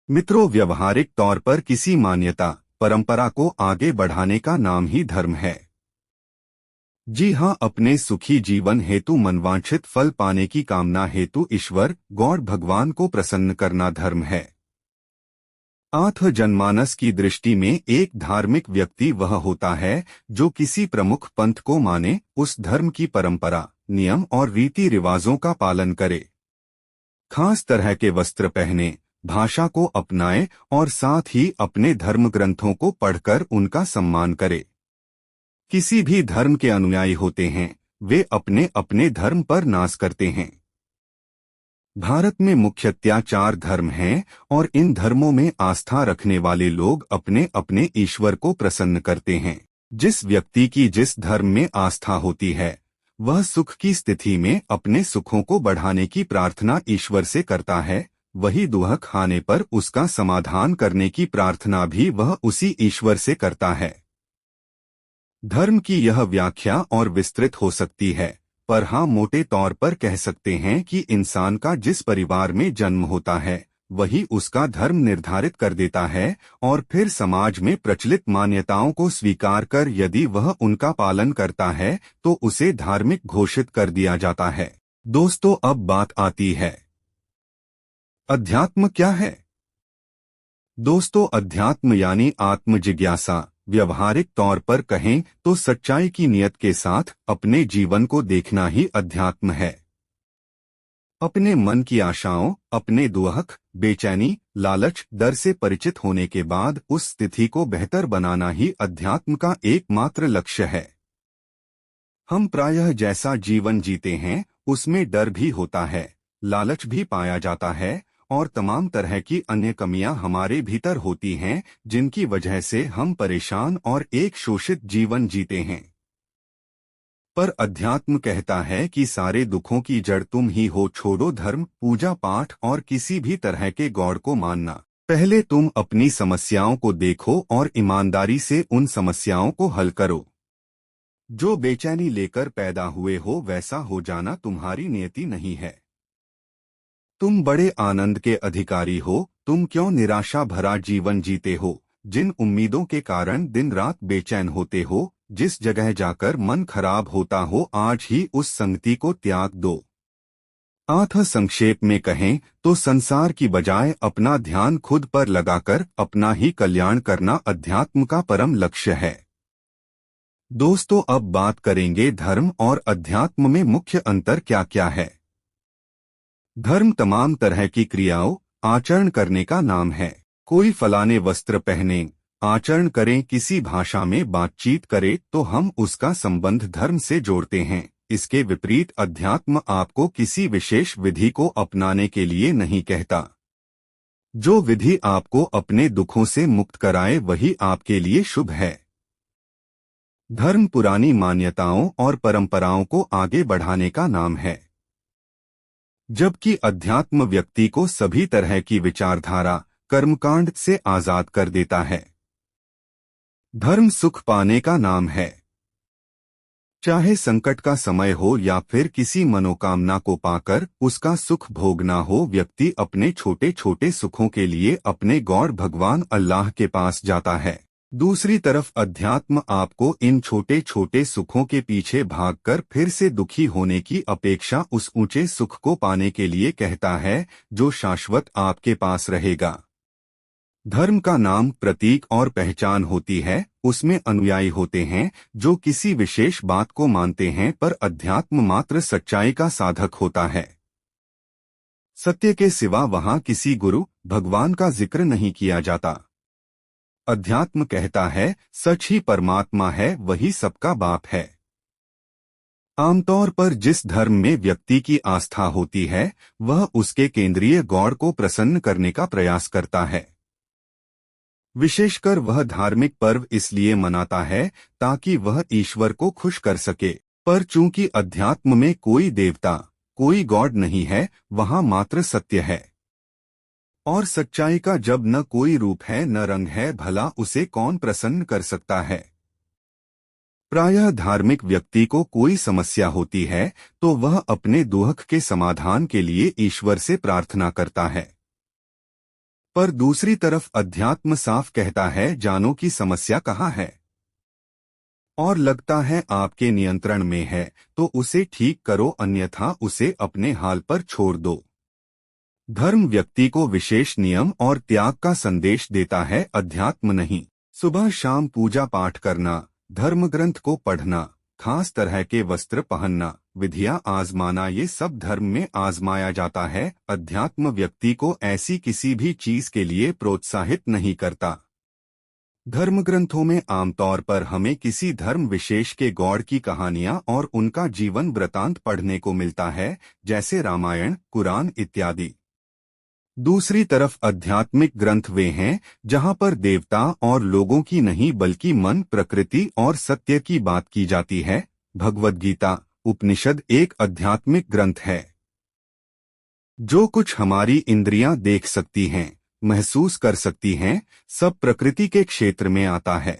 मित्रों, व्यवहारिक तौर पर किसी मान्यता परंपरा को आगे बढ़ाने का नाम ही धर्म है। जी हाँ, अपने सुखी जीवन हेतु मनवांछित फल पाने की कामना हेतु ईश्वर गॉड भगवान को प्रसन्न करना धर्म है। आर्थ जनमानस की दृष्टि में एक धार्मिक व्यक्ति वह होता है जो किसी प्रमुख पंथ को माने, उस धर्म की परंपरा, नियम और रीति रिवाजों का पालन करे, खास तरह के वस्त्र पहने, भाषा को अपनाए और साथ ही अपने धर्म ग्रंथों को पढ़कर उनका सम्मान करे। किसी भी धर्म के अनुयायी होते हैं, वे अपने अपने धर्म पर नाज करते हैं। भारत में मुख्यतया 4 धर्म हैं और इन धर्मों में आस्था रखने वाले लोग अपने अपने ईश्वर को प्रसन्न करते हैं। जिस व्यक्ति की जिस धर्म में आस्था होती है, वह सुख की स्थिति में अपने सुखों को बढ़ाने की प्रार्थना ईश्वर से करता है, वही दुख आने पर उसका समाधान करने की प्रार्थना भी वह उसी ईश्वर से करता है। धर्म की यह व्याख्या और विस्तृत हो सकती है, पर हाँ, मोटे तौर पर कह सकते हैं कि इंसान का जिस परिवार में जन्म होता है, वही उसका धर्म निर्धारित कर देता है और फिर समाज में प्रचलित मान्यताओं को स्वीकार कर यदि वह उनका पालन करता है तो उसे धार्मिक घोषित कर दिया जाता है। दोस्तों, अब बात आती है, अध्यात्म क्या है? दोस्तों, अध्यात्म यानी आत्म जिज्ञासा, व्यवहारिक तौर पर कहें तो सच्चाई की नियत के साथ अपने जीवन को देखना ही अध्यात्म है। अपने मन की आशाओं, अपने दुख, बेचैनी, लालच, डर से परिचित होने के बाद उस स्थिति को बेहतर बनाना ही अध्यात्म का एकमात्र लक्ष्य है। हम प्रायः जैसा जीवन जीते हैं उसमें डर भी होता है, लालच भी पाया जाता है और तमाम तरह की अन्य कमियां हमारे भीतर होती हैं, जिनकी वजह से हम परेशान और एक शोषित जीवन जीते हैं। पर अध्यात्म कहता है कि सारे दुखों की जड़ तुम ही हो। छोड़ो धर्म, पूजा पाठ और किसी भी तरह के गॉड को मानना। पहले तुम अपनी समस्याओं को देखो और ईमानदारी से उन समस्याओं को हल करो। जो बेचैनी लेकर पैदा हुए हो वैसा हो जाना तुम्हारी नियति नहीं है। तुम बड़े आनंद के अधिकारी हो, तुम क्यों निराशा भरा जीवन जीते हो? जिन उम्मीदों के कारण दिन रात बेचैन होते हो, जिस जगह जाकर मन खराब होता हो, आज ही उस संगति को त्याग दो। आठ संक्षेप में कहें तो संसार की बजाय अपना ध्यान खुद पर लगाकर अपना ही कल्याण करना अध्यात्म का परम लक्ष्य है। दोस्तों, अब बात करेंगे धर्म और अध्यात्म में मुख्य अंतर क्या क्या है। धर्म तमाम तरह की क्रियाओं, आचरण करने का नाम है। कोई फलाने वस्त्र पहने, आचरण करें, किसी भाषा में बातचीत करे तो हम उसका संबंध धर्म से जोड़ते हैं। इसके विपरीत अध्यात्म आपको किसी विशेष विधि को अपनाने के लिए नहीं कहता। जो विधि आपको अपने दुखों से मुक्त कराए वही आपके लिए शुभ है। धर्म पुरानी मान्यताओं और परंपराओं को आगे बढ़ाने का नाम है, जबकि अध्यात्म व्यक्ति को सभी तरह की विचारधारा, कर्मकांड से आजाद कर देता है। धर्म सुख पाने का नाम है। चाहे संकट का समय हो या फिर किसी मनोकामना को पाकर उसका सुख भोगना हो, व्यक्ति अपने छोटे छोटे सुखों के लिए अपने गॉड भगवान अल्लाह के पास जाता है। दूसरी तरफ अध्यात्म आपको इन छोटे छोटे सुखों के पीछे भागकर फिर से दुखी होने की अपेक्षा उस ऊंचे सुख को पाने के लिए कहता है जो शाश्वत आपके पास रहेगा। धर्म का नाम प्रतीक और पहचान होती है, उसमें अनुयायी होते हैं जो किसी विशेष बात को मानते हैं, पर अध्यात्म मात्र सच्चाई का साधक होता है। सत्य के सिवा वहां किसी गुरु भगवान का जिक्र नहीं किया जाता। अध्यात्म कहता है सच ही परमात्मा है, वही सबका बाप है। आमतौर पर जिस धर्म में व्यक्ति की आस्था होती है वह उसके केंद्रीय गॉड को प्रसन्न करने का प्रयास करता है। विशेषकर वह धार्मिक पर्व इसलिए मनाता है ताकि वह ईश्वर को खुश कर सके। पर चूंकि अध्यात्म में कोई देवता, कोई गॉड नहीं है, वहां मात्र सत्य है। और सच्चाई का जब न कोई रूप है न रंग है, भला उसे कौन प्रसन्न कर सकता है। प्रायः धार्मिक व्यक्ति को कोई समस्या होती है तो वह अपने दुख के समाधान के लिए ईश्वर से प्रार्थना करता है। पर दूसरी तरफ अध्यात्म साफ कहता है, जानो कि समस्या कहाँ है और लगता है आपके नियंत्रण में है तो उसे ठीक करो, अन्यथा उसे अपने हाल पर छोड़ दो। धर्म व्यक्ति को विशेष नियम और त्याग का संदेश देता है, अध्यात्म नहीं। सुबह शाम पूजा पाठ करना, धर्म ग्रंथ को पढ़ना, खास तरह के वस्त्र पहनना, विधियां आजमाना, ये सब धर्म में आजमाया जाता है। अध्यात्म व्यक्ति को ऐसी किसी भी चीज के लिए प्रोत्साहित नहीं करता। धर्म ग्रंथों में आमतौर पर हमें किसी धर्म विशेष के गॉड की कहानियां और उनका जीवन वृतांत पढ़ने को मिलता है, जैसे रामायण, कुरान इत्यादि। दूसरी तरफ आध्यात्मिक ग्रंथ वे हैं जहां पर देवता और लोगों की नहीं बल्कि मन, प्रकृति और सत्य की बात की जाती है। भगवद गीता उपनिषद एक आध्यात्मिक ग्रंथ है। जो कुछ हमारी इंद्रियां देख सकती हैं, महसूस कर सकती हैं, सब प्रकृति के क्षेत्र में आता है।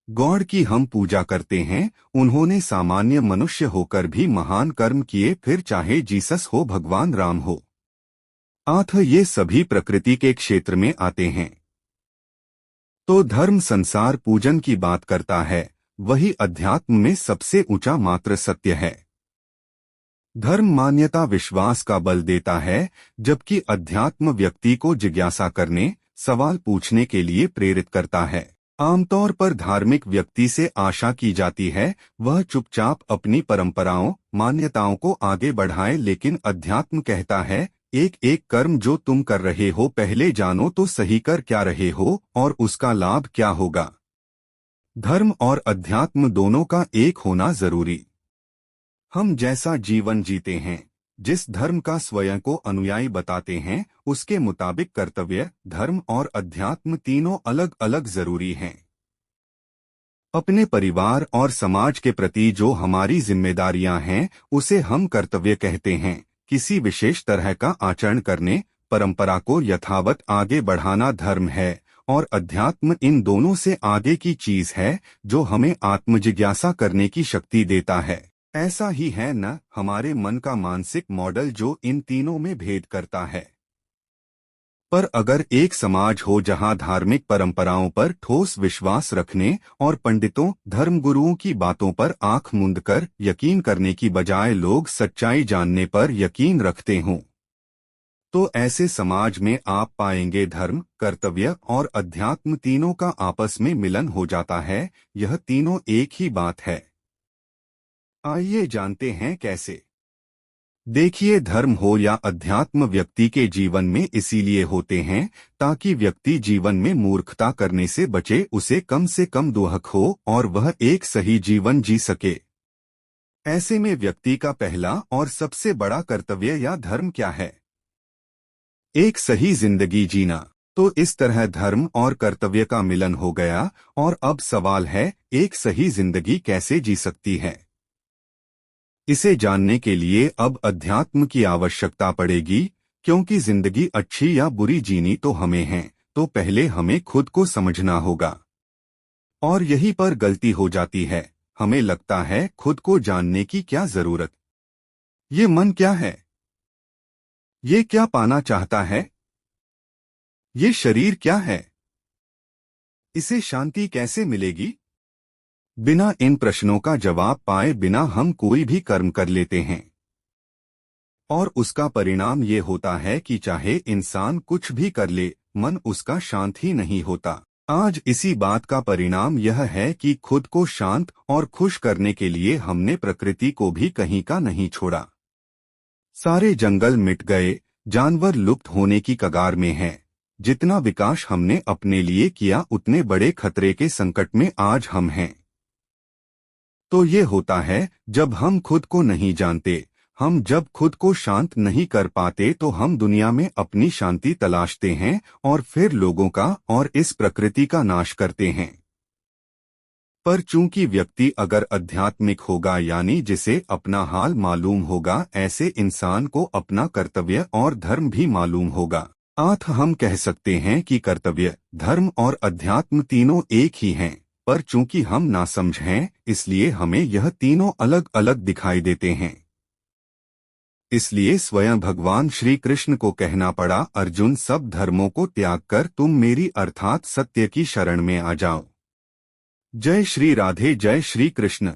गॉड की हम पूजा करते हैं, उन्होंने सामान्य मनुष्य होकर भी महान कर्म किए, फिर चाहे जीसस हो, भगवान राम हो, ये सभी प्रकृति के क्षेत्र में आते हैं। तो धर्म संसार पूजन की बात करता है, वही अध्यात्म में सबसे ऊंचा मात्र सत्य है। धर्म मान्यता विश्वास का बल देता है, जबकि अध्यात्म व्यक्ति को जिज्ञासा करने, सवाल पूछने के लिए प्रेरित करता है। आमतौर पर धार्मिक व्यक्ति से आशा की जाती है वह चुपचाप अपनी परंपराओं, मान्यताओं को आगे बढ़ाए, लेकिन अध्यात्म कहता है, एक एक कर्म जो तुम कर रहे हो पहले जानो तो सही कर क्या रहे हो और उसका लाभ क्या होगा। धर्म और अध्यात्म दोनों का एक होना जरूरी। हम जैसा जीवन जीते हैं, जिस धर्म का स्वयं को अनुयायी बताते हैं, उसके मुताबिक कर्तव्य, धर्म और अध्यात्म तीनों अलग अलग जरूरी हैं। अपने परिवार और समाज के प्रति जो हमारी जिम्मेदारियां हैं, उसे हम कर्तव्य कहते हैं। किसी विशेष तरह का आचरण करने, परंपरा को यथावत आगे बढ़ाना धर्म है, और अध्यात्म इन दोनों से आगे की चीज है, जो हमें आत्मजिज्ञासा करने की शक्ति देता है। ऐसा ही है न हमारे मन का मानसिक मॉडल जो इन तीनों में भेद करता है। पर अगर एक समाज हो जहां धार्मिक परंपराओं पर ठोस विश्वास रखने और पंडितों, धर्मगुरुओं की बातों पर आंख मूंद कर यकीन करने की बजाय लोग सच्चाई जानने पर यकीन रखते हों, तो ऐसे समाज में आप पाएंगे धर्म, कर्तव्य और अध्यात्म तीनों का आपस में मिलन हो जाता है। यह तीनों एक ही बात है। आइए जानते हैं कैसे। देखिए, धर्म हो या अध्यात्म व्यक्ति के जीवन में इसीलिए होते हैं ताकि व्यक्ति जीवन में मूर्खता करने से बचे, उसे कम से कम दुहक हो और वह एक सही जीवन जी सके। ऐसे में व्यक्ति का पहला और सबसे बड़ा कर्तव्य या धर्म क्या है? एक सही जिंदगी जीना। तो इस तरह धर्म और कर्तव्य का मिलन हो गया और अब सवाल है, एक सही जिंदगी कैसे जी सकती है? इसे जानने के लिए अब अध्यात्म की आवश्यकता पड़ेगी, क्योंकि जिंदगी अच्छी या बुरी जीनी तो हमें है, तो पहले हमें खुद को समझना होगा। और यहीं पर गलती हो जाती है। हमें लगता है खुद को जानने की क्या जरूरत? ये मन क्या है? ये क्या पाना चाहता है? ये शरीर क्या है? इसे शांति कैसे मिलेगी? बिना इन प्रश्नों का जवाब पाए बिना हम कोई भी कर्म कर लेते हैं, और उसका परिणाम ये होता है कि चाहे इंसान कुछ भी कर ले, मन उसका शांत ही नहीं होता। आज इसी बात का परिणाम यह है कि खुद को शांत और खुश करने के लिए हमने प्रकृति को भी कहीं का नहीं छोड़ा। सारे जंगल मिट गए, जानवर लुप्त होने की कगार में हैं। जितना विकास हमने अपने लिए किया, उतने बड़े खतरे के संकट में आज हम हैं। तो ये होता है जब हम खुद को नहीं जानते। हम जब खुद को शांत नहीं कर पाते तो हम दुनिया में अपनी शांति तलाशते हैं और फिर लोगों का और इस प्रकृति का नाश करते हैं। पर चूंकि व्यक्ति अगर आध्यात्मिक होगा, यानी जिसे अपना हाल मालूम होगा, ऐसे इंसान को अपना कर्तव्य और धर्म भी मालूम होगा। हम कह सकते हैं कि कर्तव्य, धर्म और अध्यात्म तीनों एक ही हैं, पर चूंकि हम नासमझ हैं, इसलिए हमें यह तीनों अलग अलग दिखाई देते हैं। इसलिए स्वयं भगवान श्री कृष्ण को कहना पड़ा, अर्जुन, सब धर्मों को त्याग कर तुम मेरी अर्थात सत्य की शरण में आ जाओ। जय श्री राधे, जय श्री कृष्ण।